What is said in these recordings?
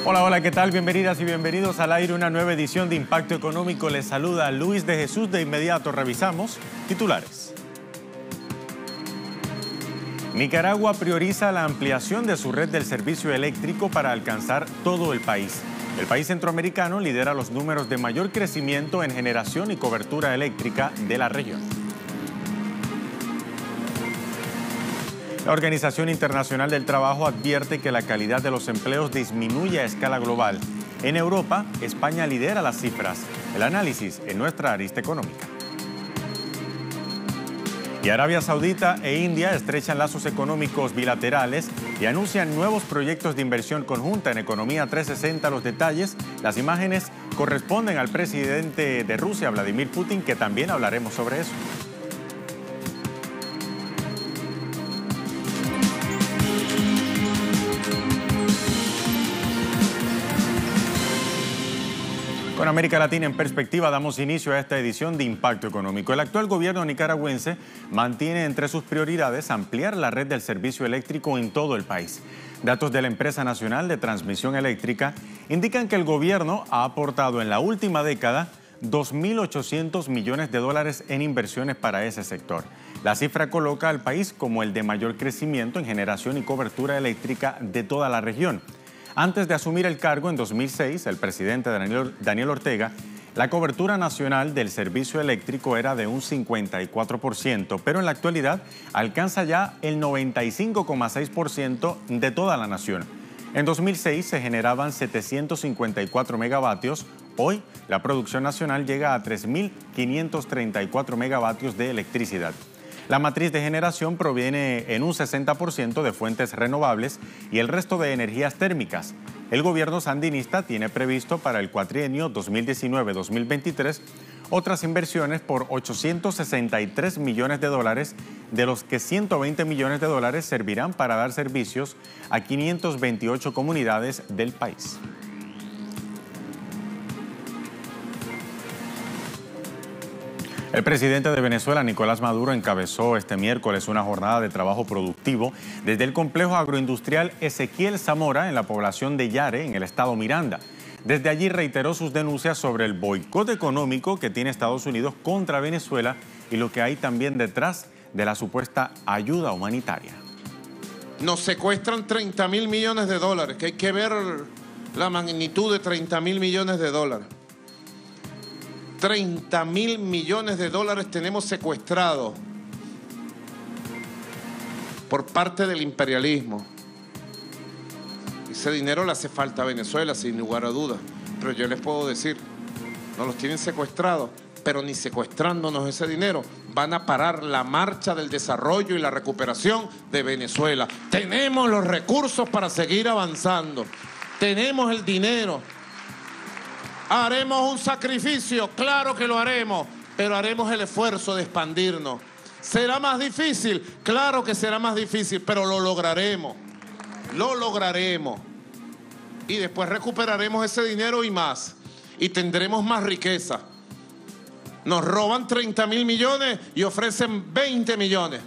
Hola, hola, ¿qué tal? Bienvenidas y bienvenidos al aire, una nueva edición de Impacto Económico. Les saluda Luis de Jesús. De inmediato revisamos titulares. Nicaragua prioriza la ampliación de su red del servicio eléctrico para alcanzar todo el país. El país centroamericano lidera los números de mayor crecimiento en generación y cobertura eléctrica de la región. La Organización Internacional del Trabajo advierte que la calidad de los empleos disminuye a escala global. En Europa, España lidera las cifras. El análisis en nuestra arista económica. Y Arabia Saudita e India estrechan lazos económicos bilaterales y anuncian nuevos proyectos de inversión conjunta en Economía 360. Los detalles, las imágenes corresponden al presidente de Rusia, Vladimir Putin, que también hablaremos sobre eso. Con América Latina en perspectiva, damos inicio a esta edición de Impacto Económico. El actual gobierno nicaragüense mantiene entre sus prioridades ampliar la red del servicio eléctrico en todo el país. Datos de la Empresa Nacional de Transmisión Eléctrica indican que el gobierno ha aportado en la última década 2.800 millones de dólares en inversiones para ese sector. La cifra coloca al país como el de mayor crecimiento en generación y cobertura eléctrica de toda la región. Antes de asumir el cargo en 2006, el presidente Daniel Ortega, la cobertura nacional del servicio eléctrico era de un 54%, pero en la actualidad alcanza ya el 95,6% de toda la nación. En 2006 se generaban 754 megavatios, hoy la producción nacional llega a 3.534 megavatios de electricidad. La matriz de generación proviene en un 60% de fuentes renovables y el resto de energías térmicas. El gobierno sandinista tiene previsto para el cuatrienio 2019-2023 otras inversiones por 863 millones de dólares, de los que 120 millones de dólares servirán para dar servicios a 528 comunidades del país. El presidente de Venezuela, Nicolás Maduro, encabezó este miércoles una jornada de trabajo productivo desde el complejo agroindustrial Ezequiel Zamora en la población de Yare, en el estado Miranda. Desde allí reiteró sus denuncias sobre el boicot económico que tiene Estados Unidos contra Venezuela y lo que hay también detrás de la supuesta ayuda humanitaria. Nos secuestran 30.000 millones de dólares, que hay que ver la magnitud de 30.000 millones de dólares. 30.000 millones de dólares tenemos secuestrados por parte del imperialismo. Ese dinero le hace falta a Venezuela, sin lugar a dudas. Pero yo les puedo decir, nos los tienen secuestrados, pero ni secuestrándonos ese dinero van a parar la marcha del desarrollo y la recuperación de Venezuela. Tenemos los recursos para seguir avanzando. Tenemos el dinero. ¿Haremos un sacrificio? Claro que lo haremos, pero haremos el esfuerzo de expandirnos. ¿Será más difícil? Claro que será más difícil, pero lo lograremos. Lo lograremos. Y después recuperaremos ese dinero y más. Y tendremos más riqueza. Nos roban 30.000 millones y ofrecen 20 millones.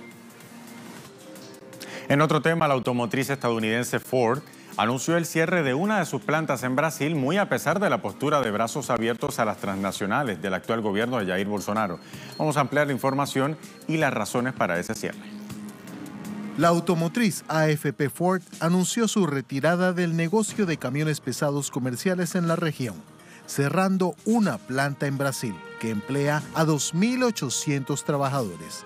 En otro tema, la automotriz estadounidense Ford anunció el cierre de una de sus plantas en Brasil, muy a pesar de la postura de brazos abiertos a las transnacionales del actual gobierno de Jair Bolsonaro. Vamos a ampliar la información y las razones para ese cierre. La automotriz AFP Ford anunció su retirada del negocio de camiones pesados comerciales en la región, cerrando una planta en Brasil que emplea a 2.800 trabajadores.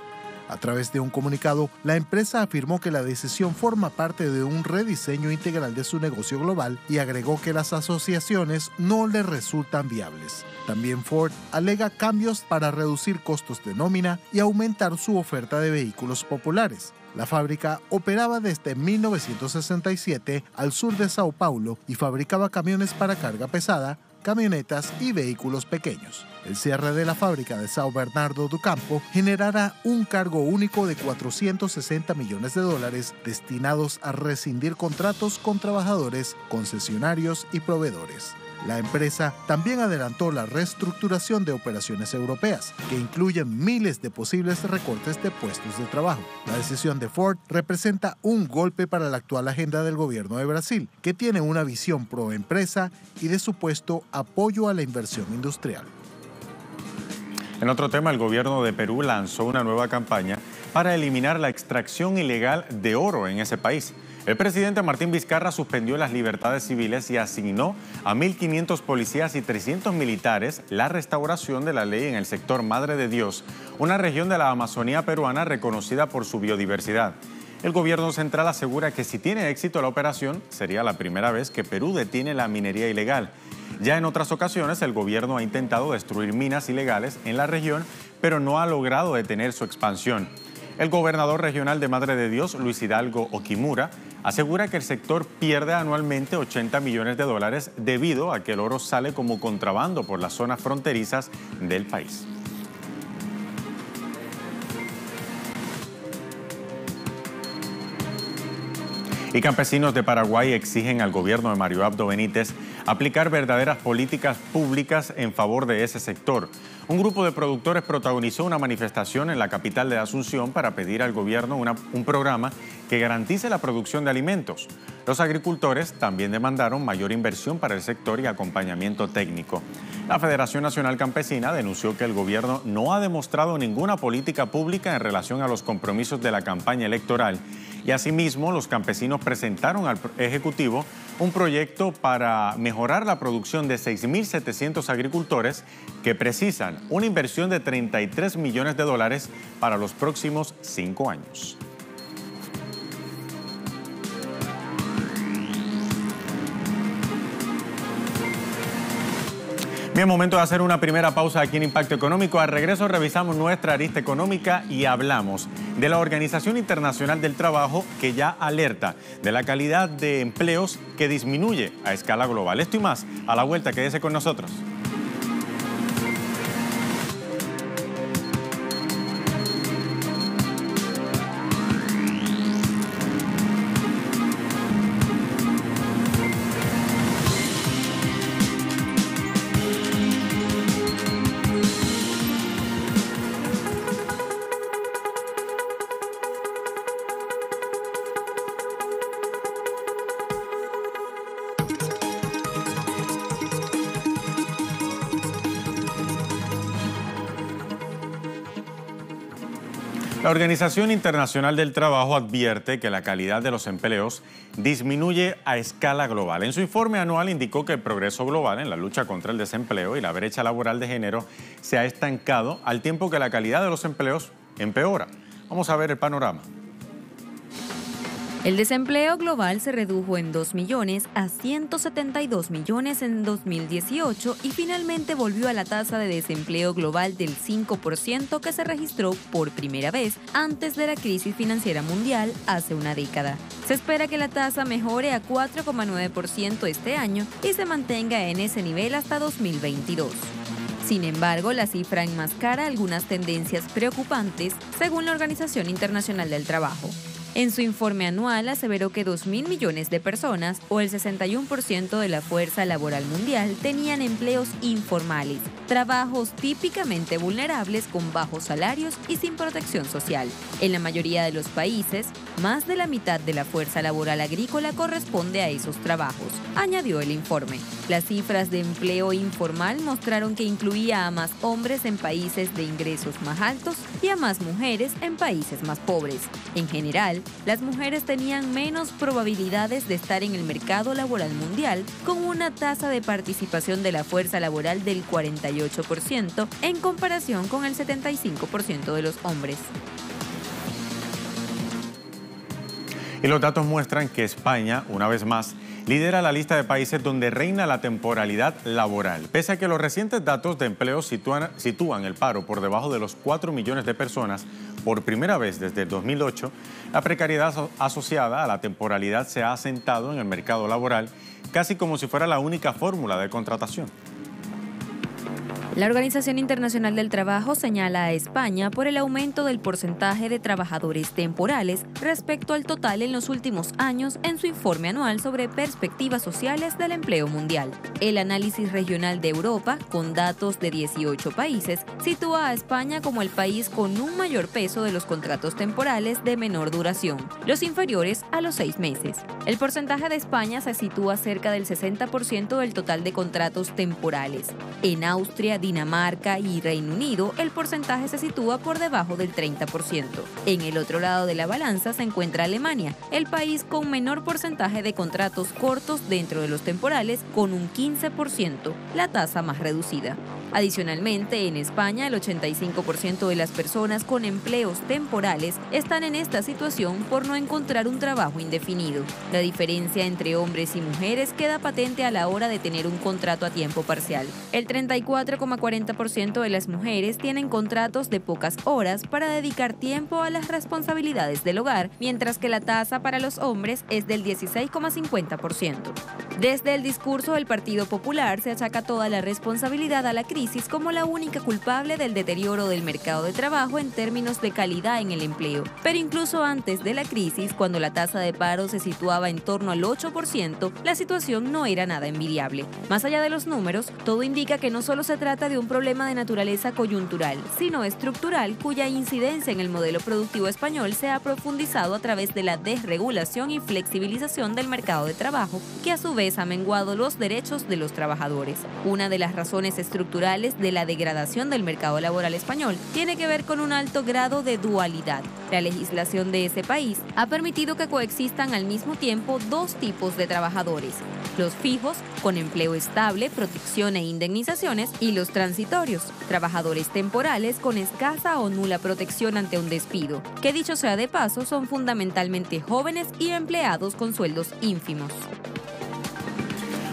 A través de un comunicado, la empresa afirmó que la decisión forma parte de un rediseño integral de su negocio global y agregó que las asociaciones no le resultan viables. También Ford alega cambios para reducir costos de nómina y aumentar su oferta de vehículos populares. La fábrica operaba desde 1967 al sur de Sao Paulo y fabricaba camiones para carga pesada, camionetas y vehículos pequeños. El cierre de la fábrica de São Bernardo do Campo generará un cargo único de 460 millones de dólares destinados a rescindir contratos con trabajadores, concesionarios y proveedores. La empresa también adelantó la reestructuración de operaciones europeas, que incluyen miles de posibles recortes de puestos de trabajo. La decisión de Ford representa un golpe para la actual agenda del gobierno de Brasil, que tiene una visión pro empresa y de supuesto apoyo a la inversión industrial. En otro tema, el gobierno de Perú lanzó una nueva campaña para eliminar la extracción ilegal de oro en ese país. El presidente Martín Vizcarra suspendió las libertades civiles y asignó a 1.500 policías y 300 militares la restauración de la ley en el sector Madre de Dios, una región de la Amazonía peruana reconocida por su biodiversidad. El gobierno central asegura que si tiene éxito la operación, sería la primera vez que Perú detiene la minería ilegal. Ya en otras ocasiones, el gobierno ha intentado destruir minas ilegales en la región, pero no ha logrado detener su expansión. El gobernador regional de Madre de Dios, Luis Hidalgo Okimura, asegura que el sector pierde anualmente 80 millones de dólares debido a que el oro sale como contrabando por las zonas fronterizas del país. Y campesinos de Paraguay exigen al gobierno de Mario Abdo Benítez aplicar verdaderas políticas públicas en favor de ese sector. Un grupo de productores protagonizó una manifestación en la capital de Asunción para pedir al gobierno un programa que garantice la producción de alimentos. Los agricultores también demandaron mayor inversión para el sector y acompañamiento técnico. La Federación Nacional Campesina denunció que el gobierno no ha demostrado ninguna política pública en relación a los compromisos de la campaña electoral. Y asimismo, los campesinos presentaron al Ejecutivo un proyecto para mejorar la producción de 6.700 agricultores que precisan una inversión de 33 millones de dólares para los próximos 5 años. Bien, momento de hacer una primera pausa aquí en Impacto Económico. Al regreso revisamos nuestra arista económica y hablamos de la Organización Internacional del Trabajo, que ya alerta de la calidad de empleos que disminuye a escala global. Esto y más a la vuelta, quédese con nosotros. La Organización Internacional del Trabajo advierte que la calidad de los empleos disminuye a escala global. En su informe anual indicó que el progreso global en la lucha contra el desempleo y la brecha laboral de género se ha estancado al tiempo que la calidad de los empleos empeora. Vamos a ver el panorama. El desempleo global se redujo en 2 millones a 172 millones en 2018 y finalmente volvió a la tasa de desempleo global del 5% que se registró por primera vez antes de la crisis financiera mundial hace una década. Se espera que la tasa mejore a 4,9% este año y se mantenga en ese nivel hasta 2022. Sin embargo, la cifra enmascara algunas tendencias preocupantes según la Organización Internacional del Trabajo. En su informe anual aseveró que 2.000 millones de personas, o el 61% de la fuerza laboral mundial, tenían empleos informales, trabajos típicamente vulnerables con bajos salarios y sin protección social. En la mayoría de los países, más de la mitad de la fuerza laboral agrícola corresponde a esos trabajos, añadió el informe. Las cifras de empleo informal mostraron que incluía a más hombres en países de ingresos más altos y a más mujeres en países más pobres. En general, las mujeres tenían menos probabilidades de estar en el mercado laboral mundial, con una tasa de participación de la fuerza laboral del 48% en comparación con el 75% de los hombres. Y los datos muestran que España, una vez más, lidera la lista de países donde reina la temporalidad laboral. Pese a que los recientes datos de empleo sitúan el paro por debajo de los 4 millones de personas por primera vez desde el 2008, la precariedad asociada a la temporalidad se ha asentado en el mercado laboral, casi como si fuera la única fórmula de contratación. La Organización Internacional del Trabajo señala a España por el aumento del porcentaje de trabajadores temporales respecto al total en los últimos años en su informe anual sobre perspectivas sociales del empleo mundial. El análisis regional de Europa, con datos de 18 países, sitúa a España como el país con un mayor peso de los contratos temporales de menor duración, los inferiores a los 6 meses. El porcentaje de España se sitúa cerca del 60% del total de contratos temporales. En Austria, Dinamarca y Reino Unido, el porcentaje se sitúa por debajo del 30%. En el otro lado de la balanza se encuentra Alemania, el país con menor porcentaje de contratos cortos dentro de los temporales, con un 15%, la tasa más reducida. Adicionalmente, en España, el 85% de las personas con empleos temporales están en esta situación por no encontrar un trabajo indefinido. La diferencia entre hombres y mujeres queda patente a la hora de tener un contrato a tiempo parcial. El 34,40% de las mujeres tienen contratos de pocas horas para dedicar tiempo a las responsabilidades del hogar, mientras que la tasa para los hombres es del 16,50%. Desde el discurso del Partido Popular se achaca toda la responsabilidad a la crisis como la única culpable del deterioro del mercado de trabajo en términos de calidad en el empleo. Pero incluso antes de la crisis, cuando la tasa de paro se situaba en torno al 8%, la situación no era nada envidiable. Más allá de los números, todo indica que no solo se trata de un problema de naturaleza coyuntural, sino estructural, cuya incidencia en el modelo productivo español se ha profundizado a través de la desregulación y flexibilización del mercado de trabajo, que a su vez ha menguado los derechos de los trabajadores. Una de las razones estructurales de la degradación del mercado laboral español tiene que ver con un alto grado de dualidad. La legislación de ese país ha permitido que coexistan al mismo tiempo dos tipos de trabajadores: los fijos, con empleo estable, protección e indemnizaciones, y los transitorios, trabajadores temporales con escasa o nula protección ante un despido, que dicho sea de paso son fundamentalmente jóvenes y empleados con sueldos ínfimos.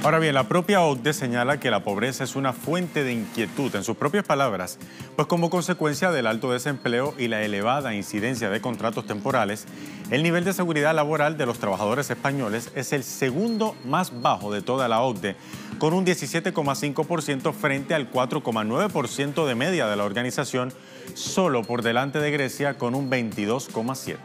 Ahora bien, la propia OCDE señala que la pobreza es una fuente de inquietud, en sus propias palabras, pues como consecuencia del alto desempleo y la elevada incidencia de contratos temporales, el nivel de seguridad laboral de los trabajadores españoles es el segundo más bajo de toda la OCDE, con un 17,5% frente al 4,9% de media de la organización, solo por delante de Grecia con un 22,7%.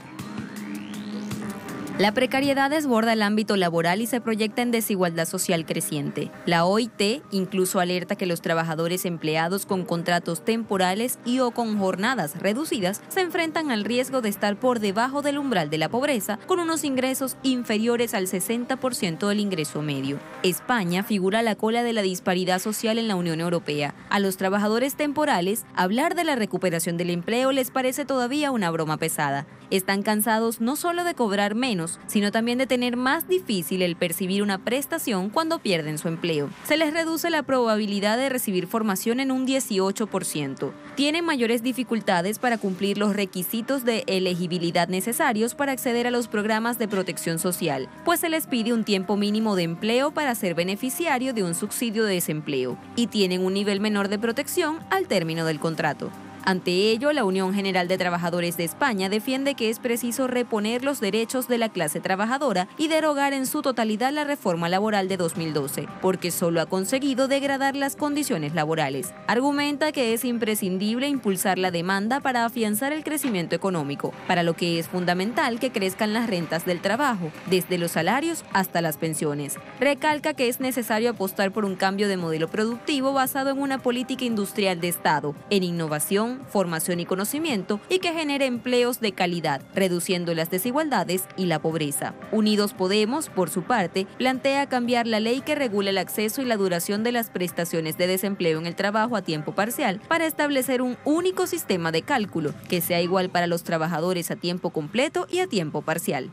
La precariedad desborda el ámbito laboral y se proyecta en desigualdad social creciente. La OIT incluso alerta que los trabajadores empleados con contratos temporales y o con jornadas reducidas se enfrentan al riesgo de estar por debajo del umbral de la pobreza, con unos ingresos inferiores al 60% del ingreso medio. España figura a la cola de la disparidad social en la Unión Europea. A los trabajadores temporales, hablar de la recuperación del empleo les parece todavía una broma pesada. Están cansados no solo de cobrar menos, sino también de tener más difícil el percibir una prestación cuando pierden su empleo. Se les reduce la probabilidad de recibir formación en un 18%. Tienen mayores dificultades para cumplir los requisitos de elegibilidad necesarios para acceder a los programas de protección social, pues se les pide un tiempo mínimo de empleo para ser beneficiario de un subsidio de desempleo, y tienen un nivel menor de protección al término del contrato. Ante ello, la Unión General de Trabajadores de España defiende que es preciso reponer los derechos de la clase trabajadora y derogar en su totalidad la reforma laboral de 2012, porque solo ha conseguido degradar las condiciones laborales. Argumenta que es imprescindible impulsar la demanda para afianzar el crecimiento económico, para lo que es fundamental que crezcan las rentas del trabajo, desde los salarios hasta las pensiones. Recalca que es necesario apostar por un cambio de modelo productivo basado en una política industrial de Estado, en innovación, formación y conocimiento, y que genere empleos de calidad, reduciendo las desigualdades y la pobreza. Unidos Podemos, por su parte, plantea cambiar la ley que regula el acceso y la duración de las prestaciones de desempleo en el trabajo a tiempo parcial para establecer un único sistema de cálculo que sea igual para los trabajadores a tiempo completo y a tiempo parcial.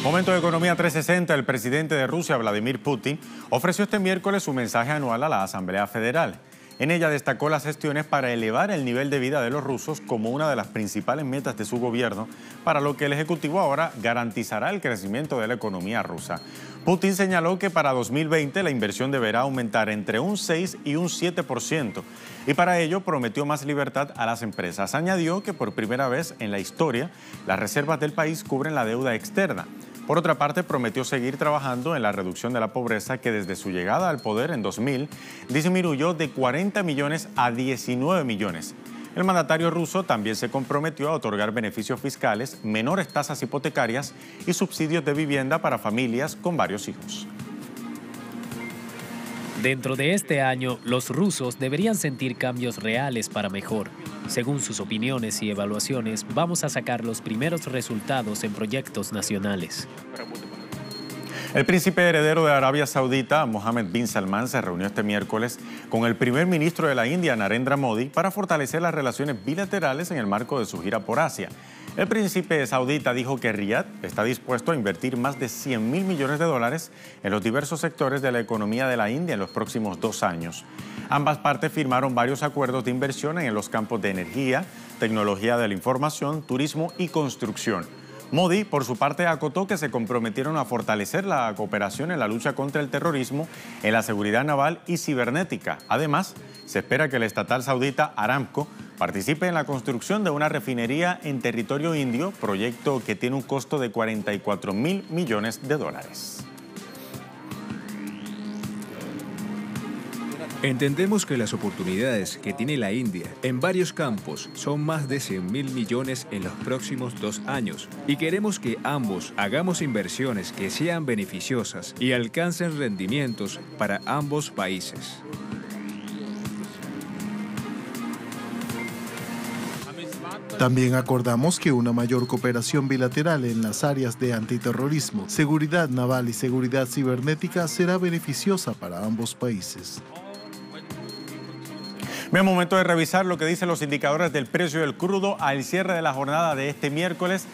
Momento de Economía 360, el presidente de Rusia, Vladimir Putin, ofreció este miércoles su mensaje anual a la Asamblea Federal. En ella destacó las gestiones para elevar el nivel de vida de los rusos como una de las principales metas de su gobierno, para lo que el Ejecutivo ahora garantizará el crecimiento de la economía rusa. Putin señaló que para 2020 la inversión deberá aumentar entre un 6 y un 7%, y para ello prometió más libertad a las empresas. Añadió que por primera vez en la historia las reservas del país cubren la deuda externa. Por otra parte, prometió seguir trabajando en la reducción de la pobreza, que desde su llegada al poder en 2000 disminuyó de 40 millones a 19 millones. El mandatario ruso también se comprometió a otorgar beneficios fiscales, menores tasas hipotecarias y subsidios de vivienda para familias con varios hijos. Dentro de este año, los rusos deberían sentir cambios reales para mejor. Según sus opiniones y evaluaciones, vamos a sacar los primeros resultados en proyectos nacionales. El príncipe heredero de Arabia Saudita, Mohammed bin Salman, se reunió este miércoles con el primer ministro de la India, Narendra Modi, para fortalecer las relaciones bilaterales en el marco de su gira por Asia. El príncipe saudita dijo que Riad está dispuesto a invertir más de 100.000 millones de dólares en los diversos sectores de la economía de la India en los próximos 2 años. Ambas partes firmaron varios acuerdos de inversión en los campos de energía, tecnología de la información, turismo y construcción. Modi, por su parte, acotó que se comprometieron a fortalecer la cooperación en la lucha contra el terrorismo, en la seguridad naval y cibernética. Además, se espera que el estatal saudita Aramco participe en la construcción de una refinería en territorio indio, proyecto que tiene un costo de 44.000 millones de dólares. Entendemos que las oportunidades que tiene la India en varios campos son más de 100.000 millones en los próximos 2 años y queremos que ambos hagamos inversiones que sean beneficiosas y alcancen rendimientos para ambos países. También acordamos que una mayor cooperación bilateral en las áreas de antiterrorismo, seguridad naval y seguridad cibernética será beneficiosa para ambos países. Bien, momento de revisar lo que dicen los indicadores del precio del crudo al cierre de la jornada de este miércoles.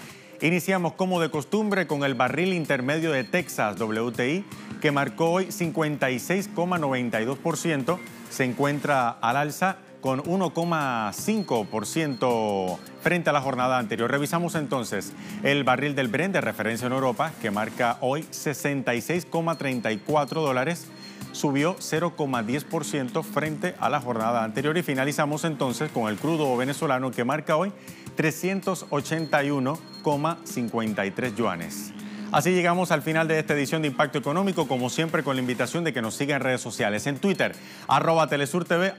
Iniciamos como de costumbre con el barril intermedio de Texas WTI, que marcó hoy 56,92%, se encuentra al alza con 1,5% frente a la jornada anterior. Revisamos entonces el barril del Brent de referencia en Europa, que marca hoy 66,34 dólares, subió 0,10% frente a la jornada anterior. Y finalizamos entonces con el crudo venezolano, que marca hoy 381,53 yuanes. Así llegamos al final de esta edición de Impacto Económico, como siempre con la invitación de que nos sigan en redes sociales, en Twitter, @TelesurTV,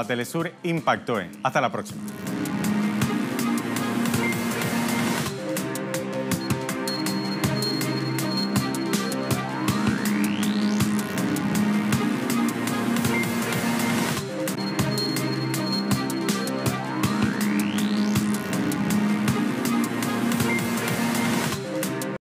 @TelesurImpactoE. Hasta la próxima.